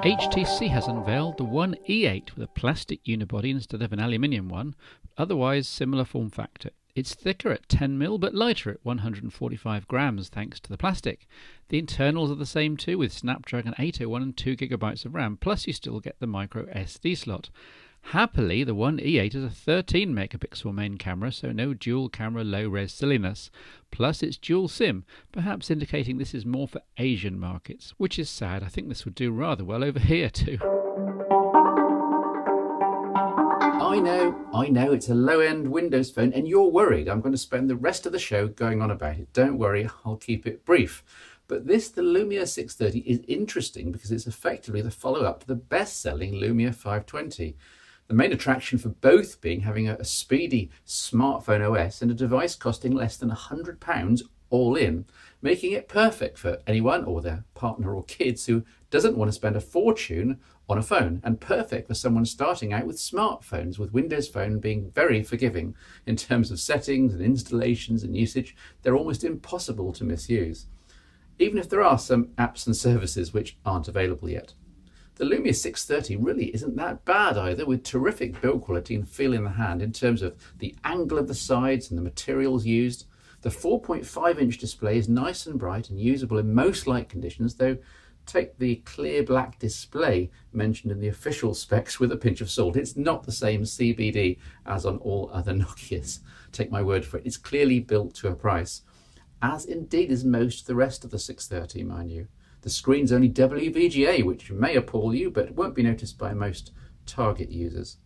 HTC has unveiled the One E8 with a plastic unibody instead of an aluminium one, otherwise similar form factor. It's thicker at 10mm but lighter at 145 grams thanks to the plastic. The internals are the same too, with Snapdragon 801 and 2GB of RAM, plus you still get the micro SD slot. Happily, the One E8 is a 13 megapixel main camera, so no dual camera low-res silliness. Plus it's dual SIM, perhaps indicating this is more for Asian markets, which is sad. I think this would do rather well over here too. I know, it's a low-end Windows phone and you're worried I'm going to spend the rest of the show going on about it. Don't worry, I'll keep it brief. But the Lumia 630 is interesting because it's effectively the follow-up to the best-selling Lumia 520. The main attraction for both being having a speedy smartphone OS and a device costing less than £100 all in, making it perfect for anyone or their partner or kids who doesn't want to spend a fortune on a phone, and perfect for someone starting out with smartphones, with Windows Phone being very forgiving in terms of settings and installations and usage. They're almost impossible to misuse, even if there are some apps and services which aren't available yet. The Lumia 630 really isn't that bad either, with terrific build quality and feel in the hand in terms of the angle of the sides and the materials used. The 4.5-inch display is nice and bright and usable in most light conditions, though take the clear black display mentioned in the official specs with a pinch of salt. It's not the same CBD as on all other Nokias. Take my word for it, it's clearly built to a price, as indeed is most of the rest of the 630, mind you. The screen's only WVGA, which may appall you, but won't be noticed by most target users.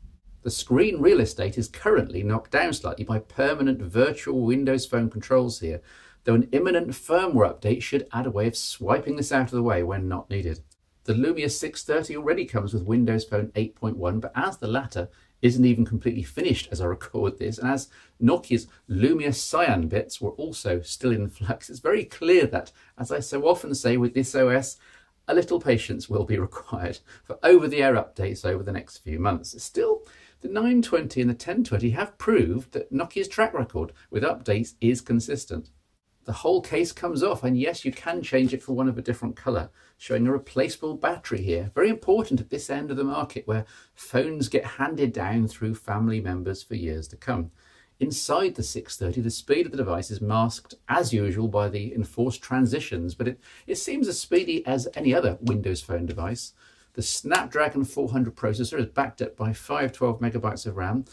The screen real estate is currently knocked down slightly by permanent virtual Windows Phone controls here, though an imminent firmware update should add a way of swiping this out of the way when not needed. The Lumia 630 already comes with Windows Phone 8.1, but as the latter isn't even completely finished as I record this, and as Nokia's Lumia Cyan bits were also still in flux, it's very clear that, as I so often say with this OS, a little patience will be required for over-the-air updates over the next few months. Still, the 920 and the 1020 have proved that Nokia's track record with updates is consistent. The whole case comes off, and yes, you can change it for one of a different colour, showing a replaceable battery here. Very important at this end of the market where phones get handed down through family members for years to come. Inside the 630, the speed of the device is masked as usual by the enforced transitions, but it seems as speedy as any other Windows Phone device. The Snapdragon 400 processor is backed up by 512MB of RAM,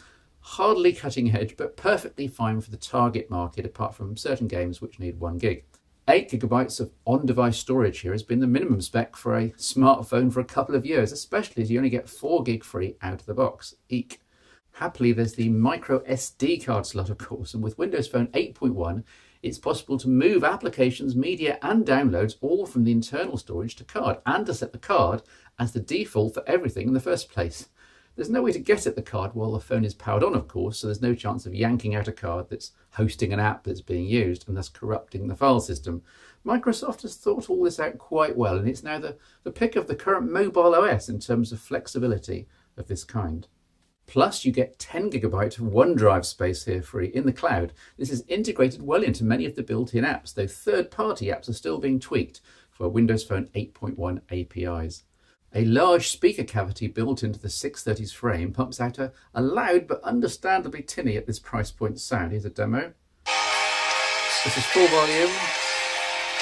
hardly cutting edge, but perfectly fine for the target market, apart from certain games which need 1 gig. 8GB of on-device storage here has been the minimum spec for a smartphone for a couple of years, especially as you only get 4 gig free out of the box. Eek. Happily, there's the micro SD card slot, of course, and with Windows Phone 8.1, it's possible to move applications, media and downloads all from the internal storage to card, and to set the card as the default for everything in the first place. There's no way to get at the card while the phone is powered on, of course, so there's no chance of yanking out a card that's hosting an app that's being used and thus corrupting the file system. Microsoft has thought all this out quite well, and it's now the pick of the current mobile OS in terms of flexibility of this kind. Plus, you get 10GB of OneDrive space here free in the cloud. This is integrated well into many of the built-in apps, though third-party apps are still being tweaked for Windows Phone 8.1 APIs. A large speaker cavity built into the 630's frame pumps out a loud but understandably tinny at this price point sound. Here's a demo. This is full volume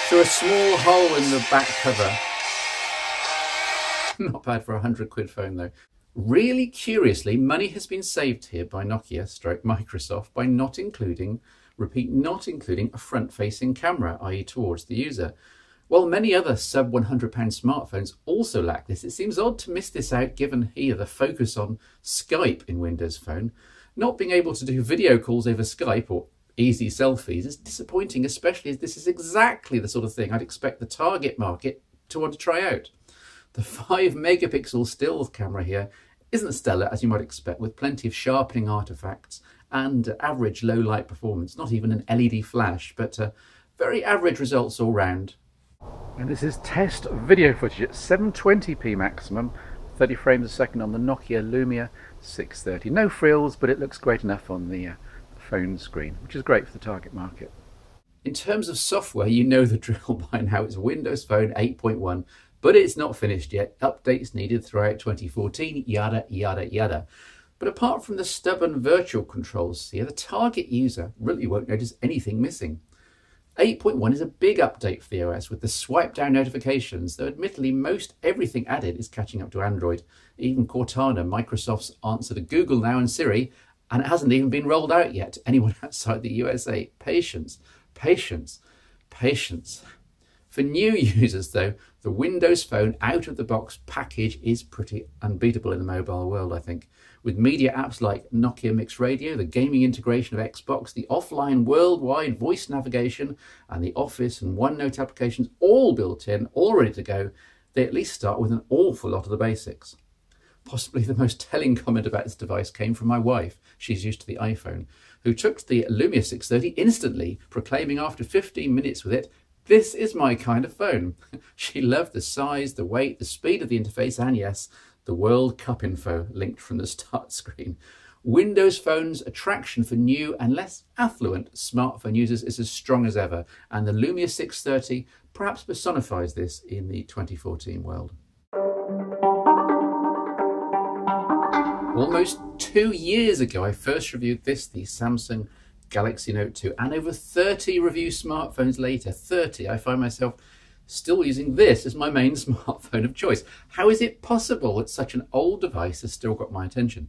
through a small hole in the back cover. Not bad for a £100 phone though. Really curiously, money has been saved here by Nokia / Microsoft by not including a front-facing camera, i.e. towards the user. While many other sub-£100 smartphones also lack this, it seems odd to miss this out given here the focus on Skype in Windows Phone. Not being able to do video calls over Skype or easy selfies is disappointing, especially as this is exactly the sort of thing I'd expect the target market to want to try out. The 5-megapixel stills camera here isn't stellar as you might expect, with plenty of sharpening artifacts and average low light performance, not even an LED flash, but very average results all round. And this is test video footage at 720p maximum, 30 frames a second on the Nokia Lumia 630. No frills, but it looks great enough on the phone screen, which is great for the target market. In terms of software, you know the drill by now. It's Windows Phone 8.1, But it's not finished yet. Updates needed throughout 2014, yada, yada, yada. But apart from the stubborn virtual controls here, the target user really won't notice anything missing. 8.1 is a big update for the OS with the swipe down notifications, though admittedly most everything added is catching up to Android. Even Cortana, Microsoft's answer to Google Now and Siri, and it hasn't even been rolled out yet to anyone outside the USA. Patience, patience, patience. For new users though, the Windows Phone out-of-the-box package is pretty unbeatable in the mobile world, I think. With media apps like Nokia Mixed Radio, the gaming integration of Xbox, the offline worldwide voice navigation, and the Office and OneNote applications all built in, all ready to go, they at least start with an awful lot of the basics. Possibly the most telling comment about this device came from my wife. She's used to the iPhone, who took the Lumia 630 instantly, proclaiming after 15 minutes with it, "This is my kind of phone." She loved the size, the weight, the speed of the interface, and yes, the World Cup info linked from the start screen. Windows Phone's attraction for new and less affluent smartphone users is as strong as ever, and the Lumia 630 perhaps personifies this in the 2014 world. Almost 2 years ago, I first reviewed the Samsung Galaxy Note 2, and over 30 review smartphones later, 30, I find myself still using this as my main smartphone of choice. How is it possible that such an old device has still got my attention?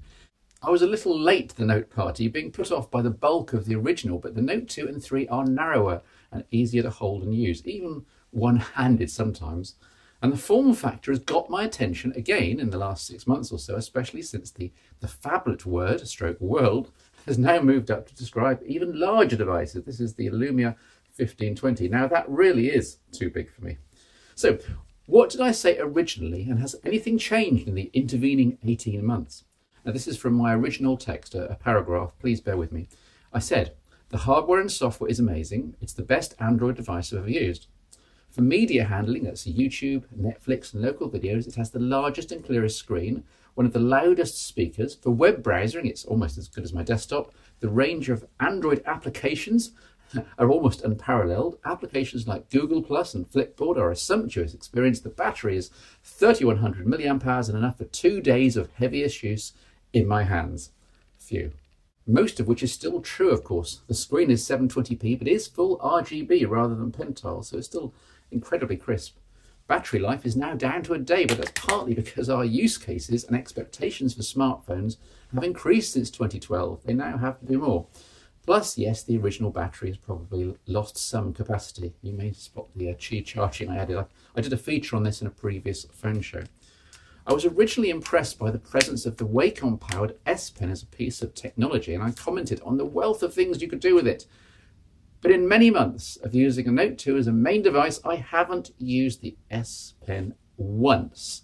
I was a little late to the Note party, being put off by the bulk of the original, but the Note 2 and 3 are narrower and easier to hold and use, even one-handed sometimes. And the form factor has got my attention again in the last 6 months or so, especially since the phablet word, stroke world, has now moved up to describe even larger devices. This is the Lumia 1520. Now that really is too big for me. So what did I say originally, and has anything changed in the intervening 18 months? Now this is from my original text, a paragraph, please bear with me. I said, the hardware and software is amazing. It's the best Android device I've ever used. For media handling, that's YouTube, Netflix and local videos, it has the largest and clearest screen, one of the loudest speakers. For web browsing, it's almost as good as my desktop. The range of Android applications are almost unparalleled. Applications like Google Plus and Flipboard are a sumptuous experience. The battery is 3100 mAh and enough for 2 days of heaviest use in my hands. Phew. Most of which is still true, of course. The screen is 720p, but is full RGB rather than pentile, so it's still incredibly crisp. Battery life is now down to a day, but that's partly because our use cases and expectations for smartphones have increased since 2012. They now have to do more. Plus, yes, the original battery has probably lost some capacity. You may spot the Qi charging I added. I did a feature on this in a previous phone show. I was originally impressed by the presence of the Wacom-powered S Pen as a piece of technology, and I commented on the wealth of things you could do with it. But in many months of using a Note 2 as a main device, I haven't used the S Pen once.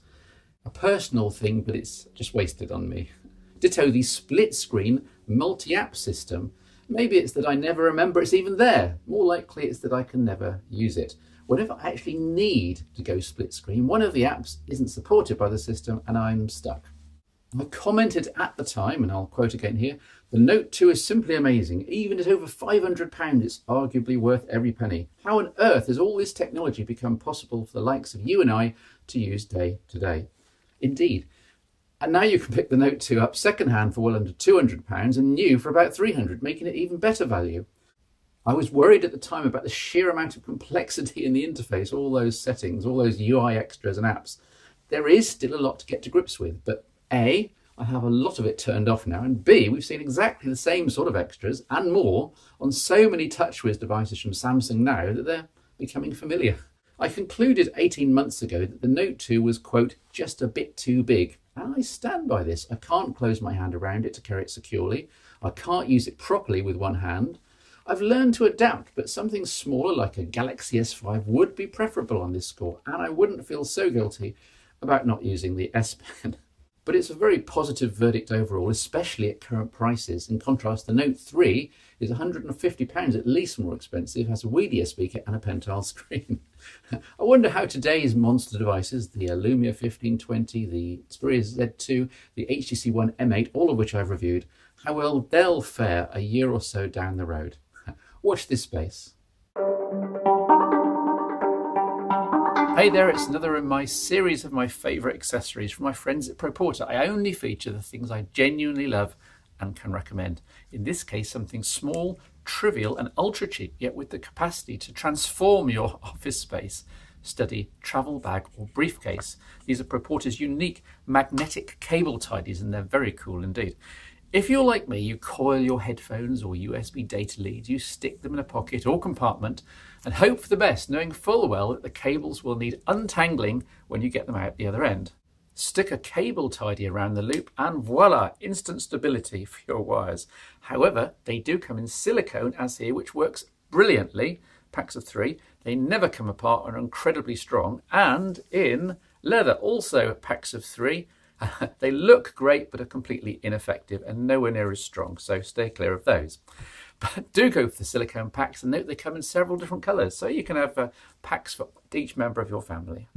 A personal thing, but it's just wasted on me. Ditto the split-screen multi-app system. Maybe it's that I never remember it's even there. More likely it's that I can never use it. Whenever I actually need to go split screen, one of the apps isn't supported by the system and I'm stuck. I commented at the time, and I'll quote again here, the Note 2 is simply amazing. Even at over £500, it's arguably worth every penny. How on earth has all this technology become possible for the likes of you and I to use day to day? Indeed. And now you can pick the Note 2 up second-hand for well under £200 and new for about £300, making it even better value. I was worried at the time about the sheer amount of complexity in the interface, all those settings, all those UI extras and apps. There is still a lot to get to grips with, but A, I have a lot of it turned off now, and B, we've seen exactly the same sort of extras and more on so many TouchWiz devices from Samsung now that they're becoming familiar. I concluded 18 months ago that the Note 2 was, quote, just a bit too big. And I stand by this. I can't close my hand around it to carry it securely. I can't use it properly with one hand. I've learned to adapt, but something smaller like a Galaxy S5 would be preferable on this score, and I wouldn't feel so guilty about not using the S Pen. But it's a very positive verdict overall, especially at current prices. In contrast, the Note 3 is £150 at least more expensive, has a Weedia speaker and a pentile screen. I wonder how today's monster devices, the Lumia 1520, the Xperia Z2, the HTC One E8, all of which I've reviewed, how well they'll fare a year or so down the road. Watch this space. Hey there, it's another in my series of my favourite accessories from my friends at Proporta. I only feature the things I genuinely love and can recommend. In this case, something small, trivial and ultra cheap, yet with the capacity to transform your office space, study, travel bag or briefcase. These are Proporta's unique magnetic cable tidies and they're very cool indeed. If you're like me, you coil your headphones or USB data leads, you stick them in a pocket or compartment and hope for the best, knowing full well that the cables will need untangling when you get them out the other end. Stick a cable tidy around the loop and voila, instant stability for your wires. However, they do come in silicone as here, which works brilliantly, packs of 3. They never come apart and are incredibly strong, and in leather, also packs of 3. They look great but are completely ineffective and nowhere near as strong, so stay clear of those. But do go for the silicone packs and note they come in several different colours, so you can have packs for each member of your family.